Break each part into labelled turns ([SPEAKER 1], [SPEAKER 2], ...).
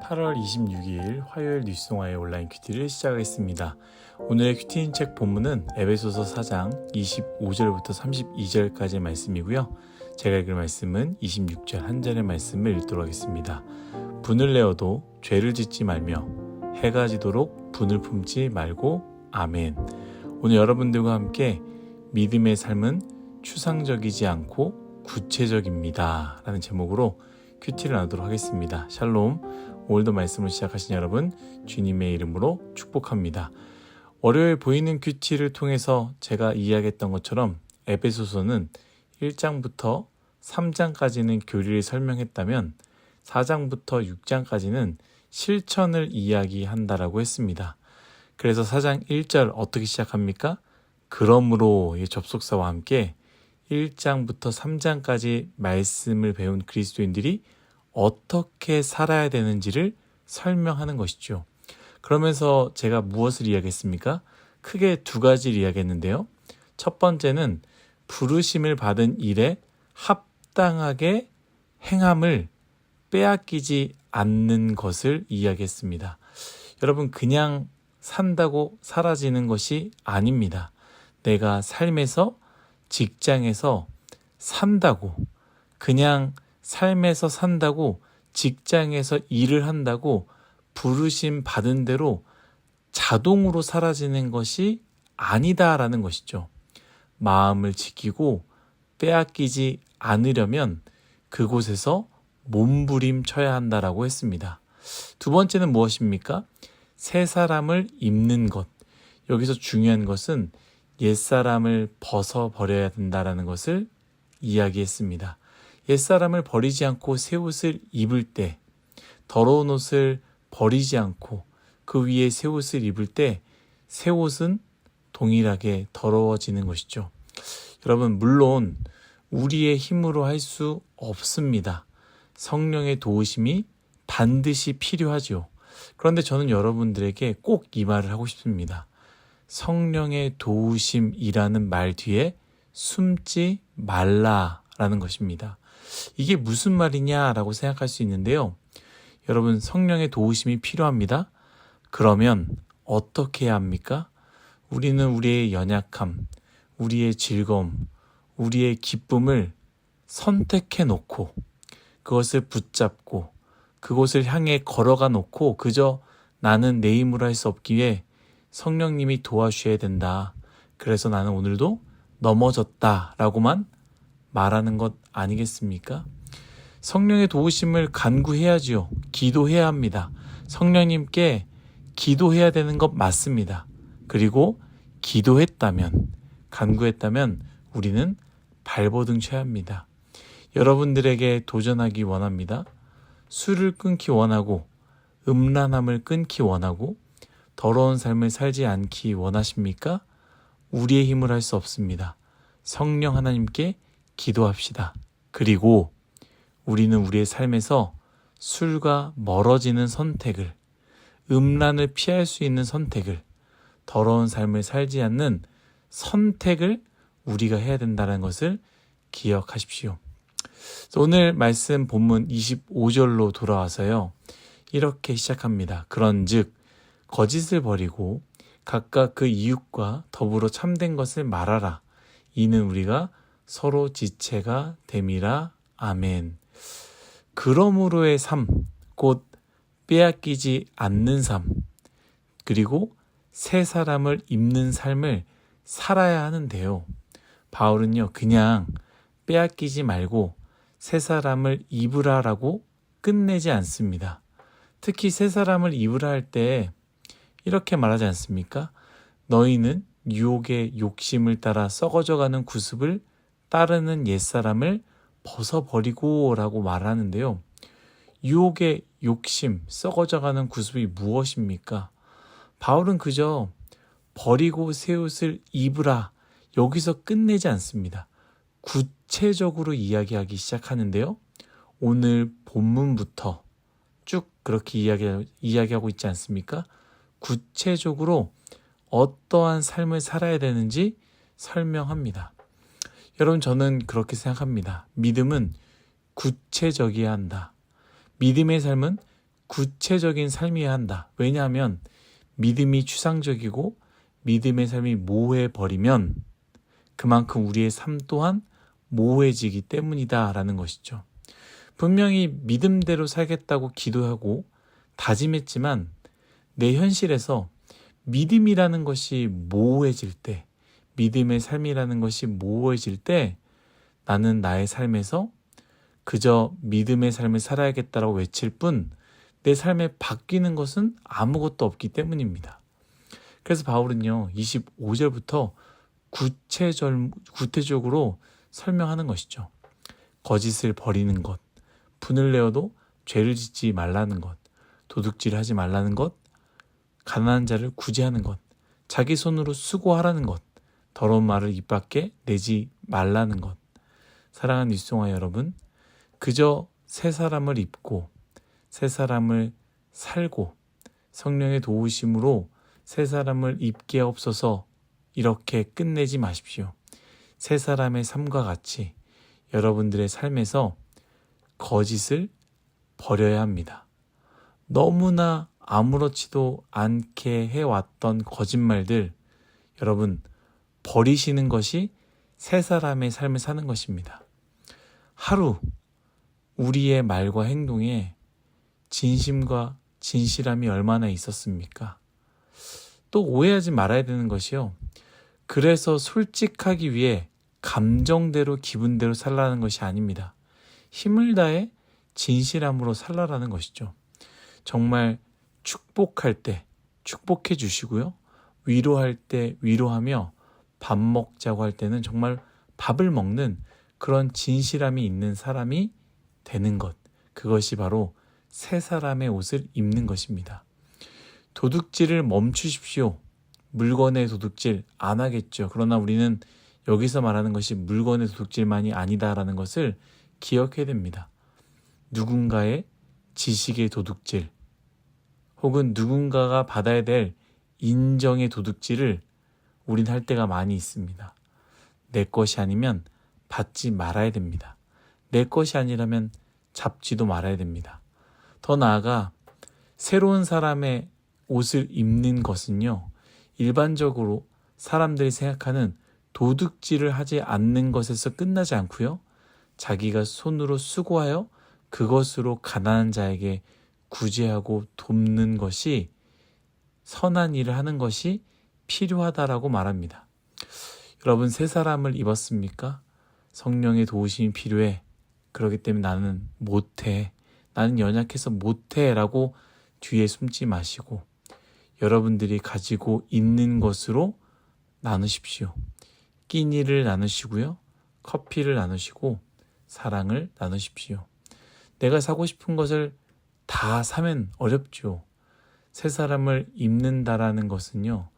[SPEAKER 1] 8월 26일 화요일 뉴스동아의 온라인 큐티를 시작하겠습니다. 오늘의 큐티인 책 본문은 에베소서 4장 25절부터 32절까지의 말씀이고요. 제가 읽을 말씀은 26절 한 절의 말씀을 읽도록 하겠습니다. 분을 내어도 죄를 짓지 말며 해가 지도록 분을 품지 말고 아멘. 오늘 여러분들과 함께 믿음의 삶은 추상적이지 않고 구체적입니다 라는 제목으로 큐티를 나누도록 하겠습니다. 샬롬. 오늘도 말씀을 시작하신 여러분 주님의 이름으로 축복합니다. 월요일 보이는 큐티를 통해서 제가 이야기했던 것처럼 에베소서는 1장부터 3장까지는 교리를 설명했다면 4장부터 6장까지는 실천을 이야기한다라고 했습니다. 그래서 4장 1절 어떻게 시작합니까? 그러므로 의 접속사와 함께 1장부터 3장까지 말씀을 배운 그리스도인들이 어떻게 살아야 되는지를 설명하는 것이죠. 그러면서 제가 무엇을 이야기했습니까? 크게 두 가지를 이야기했는데요. 첫 번째는 부르심을 받은 일에 합당하게 행함을 빼앗기지 않는 것을 이야기했습니다. 여러분, 그냥 산다고 사라지는 것이 아닙니다. 내가 삶에서, 직장에서 산다고, 그냥 삶에서 산다고, 직장에서 일을 한다고 부르심 받은 대로 자동으로 사라지는 것이 아니다라는 것이죠. 마음을 지키고 빼앗기지 않으려면 그곳에서 몸부림쳐야 한다라고 했습니다. 두 번째는 무엇입니까? 새 사람을 입는 것. 여기서 중요한 것은 옛사람을 벗어버려야 된다라는 것을 이야기했습니다. 옛사람을 버리지 않고 새 옷을 입을 때, 더러운 옷을 버리지 않고 그 위에 새 옷을 입을 때 새 옷은 동일하게 더러워지는 것이죠. 여러분, 물론 우리의 힘으로 할 수 없습니다. 성령의 도우심이 반드시 필요하죠. 그런데 저는 여러분들에게 꼭 이 말을 하고 싶습니다. 성령의 도우심이라는 말 뒤에 숨지 말라라는 것입니다. 이게 무슨 말이냐라고 생각할 수 있는데요. 여러분, 성령의 도우심이 필요합니다. 그러면 어떻게 해야 합니까? 우리는 우리의 연약함, 우리의 즐거움, 우리의 기쁨을 선택해 놓고 그것을 붙잡고 그곳을 향해 걸어가 놓고 그저 나는 내 힘으로 할 수 없기에 성령님이 도와주셔야 된다. 그래서 나는 오늘도 넘어졌다라고만 말하는 것 아니겠습니까? 성령의 도우심을 간구해야지요. 기도해야 합니다. 성령님께 기도해야 되는 것 맞습니다. 그리고 기도했다면, 간구했다면 우리는 발버둥 쳐야 합니다. 여러분들에게 도전하기 원합니다. 술을 끊기 원하고, 음란함을 끊기 원하고, 더러운 삶을 살지 않기 원하십니까? 우리의 힘을 할 수 없습니다. 성령 하나님께 기도합시다. 그리고 우리는 우리의 삶에서 술과 멀어지는 선택을, 음란을 피할 수 있는 선택을, 더러운 삶을 살지 않는 선택을 우리가 해야 된다는 것을 기억하십시오. 오늘 말씀 본문 25절로 돌아와서요. 이렇게 시작합니다. 그런즉 거짓을 버리고 각각 그 이웃과 더불어 참된 것을 말하라. 이는 우리가 서로 지체가 됨이라. 아멘. 그러므로의 삶, 곧 빼앗기지 않는 삶, 그리고 새 사람을 입는 삶을 살아야 하는데요. 바울은요, 그냥 빼앗기지 말고 새 사람을 입으라라고 끝내지 않습니다. 특히 새 사람을 입으라 할 때 이렇게 말하지 않습니까? 너희는 유혹의 욕심을 따라 썩어져가는 구습을 따르는 옛사람을 벗어버리고 라고 말하는데요. 유혹의 욕심, 썩어져가는 구습이 무엇입니까? 바울은 그저 버리고 새 옷을 입으라 여기서 끝내지 않습니다. 구체적으로 이야기하기 시작하는데요. 오늘 본문부터 쭉 그렇게 이야기하고 있지 않습니까? 구체적으로 어떠한 삶을 살아야 되는지 설명합니다. 여러분, 저는 그렇게 생각합니다. 믿음은 구체적이어야 한다. 믿음의 삶은 구체적인 삶이어야 한다. 왜냐하면 믿음이 추상적이고 믿음의 삶이 모호해버리면 그만큼 우리의 삶 또한 모호해지기 때문이다 라는 것이죠. 분명히 믿음대로 살겠다고 기도하고 다짐했지만 내 현실에서 믿음이라는 것이 모호해질 때, 믿음의 삶이라는 것이 모호해질 때 나는 나의 삶에서 그저 믿음의 삶을 살아야겠다라고 외칠 뿐 내 삶에 바뀌는 것은 아무것도 없기 때문입니다. 그래서 바울은요 25절부터 구체적으로 설명하는 것이죠. 거짓을 버리는 것, 분을 내어도 죄를 짓지 말라는 것, 도둑질하지 말라는 것, 가난한 자를 구제하는 것, 자기 손으로 수고하라는 것, 더러운 말을 입 밖에 내지 말라는 것. 사랑하는 뉴스송화 여러분, 그저 새 사람을 입고 새 사람을 살고 성령의 도우심으로 새 사람을 입게 없어서 이렇게 끝내지 마십시오. 새 사람의 삶과 같이 여러분들의 삶에서 거짓을 버려야 합니다. 너무나 아무렇지도 않게 해왔던 거짓말들 여러분 버리시는 것이 새 사람의 삶을 사는 것입니다. 하루 우리의 말과 행동에 진심과 진실함이 얼마나 있었습니까? 또 오해하지 말아야 되는 것이요. 그래서 솔직하기 위해 감정대로 기분대로 살라는 것이 아닙니다. 힘을 다해 진실함으로 살라라는 것이죠. 정말 축복할 때 축복해 주시고요. 위로할 때 위로하며 밥 먹자고 할 때는 정말 밥을 먹는 그런 진실함이 있는 사람이 되는 것. 그것이 바로 새 사람의 옷을 입는 것입니다. 도둑질을 멈추십시오. 물건의 도둑질 안 하겠죠. 그러나 우리는 여기서 말하는 것이 물건의 도둑질만이 아니다라는 것을 기억해야 됩니다. 누군가의 지식의 도둑질 혹은 누군가가 받아야 될 인정의 도둑질을 우린 할 때가 많이 있습니다. 내 것이 아니면 받지 말아야 됩니다. 내 것이 아니라면 잡지도 말아야 됩니다. 더 나아가 새로운 사람의 옷을 입는 것은요. 일반적으로 사람들이 생각하는 도둑질을 하지 않는 것에서 끝나지 않고요. 자기가 손으로 수고하여 그것으로 가난한 자에게 구제하고 돕는 것이 선한 일을 하는 것이 필요하다라고 말합니다. 여러분 새 사람을 입었습니까? 성령의 도우심이 필요해. 그렇기 때문에 나는 못해. 나는 연약해서 못해 라고 뒤에 숨지 마시고 여러분들이 가지고 있는 것으로 나누십시오. 끼니를 나누시고요. 커피를 나누시고 사랑을 나누십시오. 내가 사고 싶은 것을 다 사면 어렵죠. 새 사람을 입는다라는 것은요.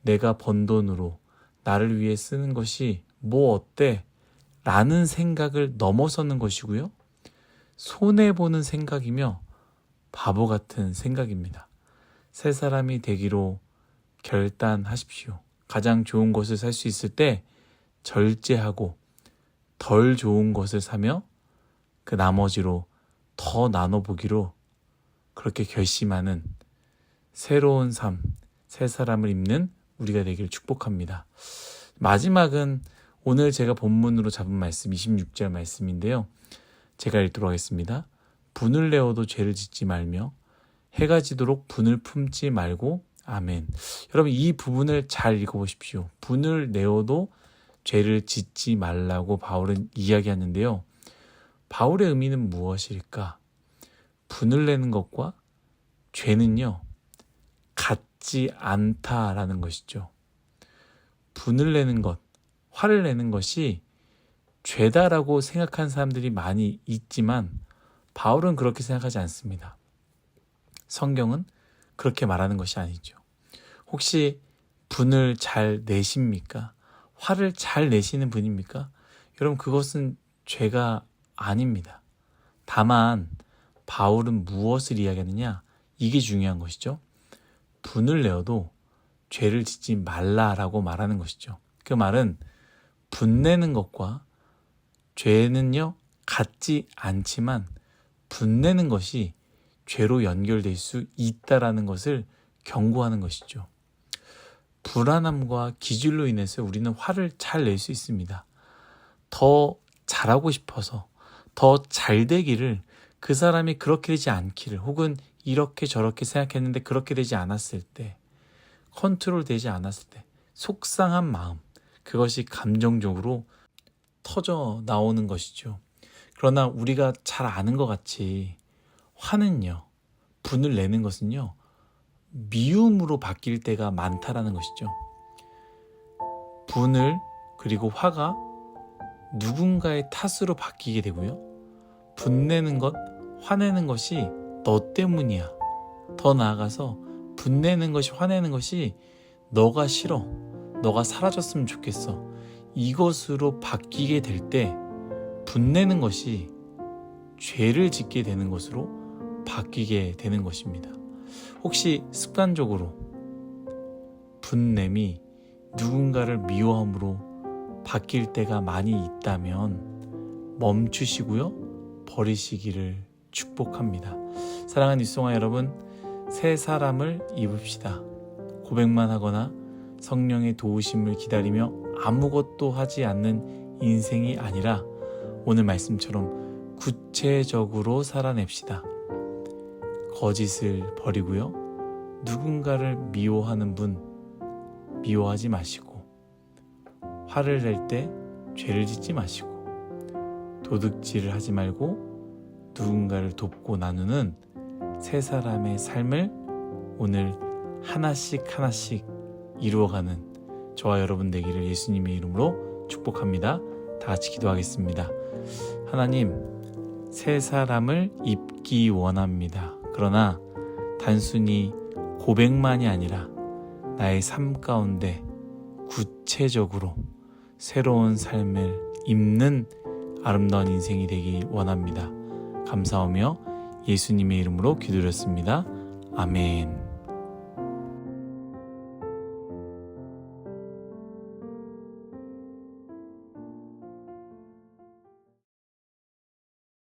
[SPEAKER 1] 내가 번 돈으로 나를 위해 쓰는 것이 뭐 어때? 라는 생각을 넘어서는 것이고요. 손해보는 생각이며 바보 같은 생각입니다. 새 사람이 되기로 결단하십시오. 가장 좋은 것을 살 수 있을 때 절제하고 덜 좋은 것을 사며 그 나머지로 더 나눠보기로 그렇게 결심하는 새로운 삶, 새 사람을 입는 우리가 되길 축복합니다. 마지막은 오늘 제가 본문으로 잡은 말씀 26절 말씀인데요. 제가 읽도록 하겠습니다. 분을 내어도 죄를 짓지 말며 해가 지도록 분을 품지 말고 아멘. 여러분 이 부분을 잘 읽어보십시오. 분을 내어도 죄를 짓지 말라고 바울은 이야기하는데요. 바울의 의미는 무엇일까? 분을 내는 것과 죄는요. 같지 않다라는 것이죠. 분을 내는 것, 화를 내는 것이 죄다라고 생각하는 사람들이 많이 있지만 바울은 그렇게 생각하지 않습니다. 성경은 그렇게 말하는 것이 아니죠. 혹시 분을 잘 내십니까? 화를 잘 내시는 분입니까? 여러분 그것은 죄가 아닙니다. 다만 바울은 무엇을 이야기하느냐? 이게 중요한 것이죠. 분을 내어도 죄를 짓지 말라라고 말하는 것이죠. 그 말은 분내는 것과 죄는요 같지 않지만 분내는 것이 죄로 연결될 수 있다라는 것을 경고하는 것이죠. 불안함과 기질로 인해서 우리는 화를 잘 낼 수 있습니다. 더 잘하고 싶어서 더 잘 되기를, 그 사람이 그렇게 되지 않기를, 혹은 이렇게 저렇게 생각했는데 그렇게 되지 않았을 때, 컨트롤 되지 않았을 때 속상한 마음, 그것이 감정적으로 터져 나오는 것이죠. 그러나 우리가 잘 아는 것 같이 화는요, 분을 내는 것은요, 미움으로 바뀔 때가 많다라는 것이죠. 분을, 그리고 화가 누군가의 탓으로 바뀌게 되고요. 분내는 것, 화내는 것이 너 때문이야. 더 나아가서 분내는 것이, 화내는 것이 너가 싫어, 너가 사라졌으면 좋겠어, 이것으로 바뀌게 될 때 분내는 것이 죄를 짓게 되는 것으로 바뀌게 되는 것입니다. 혹시 습관적으로 분냄이 누군가를 미워함으로 바뀔 때가 많이 있다면 멈추시고요, 버리시기를 축복합니다. 사랑하는 뉴스송아 여러분, 새 사람을 입읍시다. 고백만 하거나 성령의 도우심을 기다리며 아무것도 하지 않는 인생이 아니라 오늘 말씀처럼 구체적으로 살아냅시다. 거짓을 버리고요, 누군가를 미워하는 분 미워하지 마시고, 화를 낼 때 죄를 짓지 마시고, 도둑질을 하지 말고 누군가를 돕고 나누는 새 사람의 삶을 오늘 하나씩 하나씩 이루어가는 저와 여러분 되기를 예수님의 이름으로 축복합니다. 다 같이 기도하겠습니다. 하나님, 새 사람을 입기 원합니다. 그러나 단순히 고백만이 아니라 나의 삶 가운데 구체적으로 새로운 삶을 입는 아름다운 인생이 되길 원합니다. 감사하며 예수님의 이름으로 기도드렸습니다. 아멘.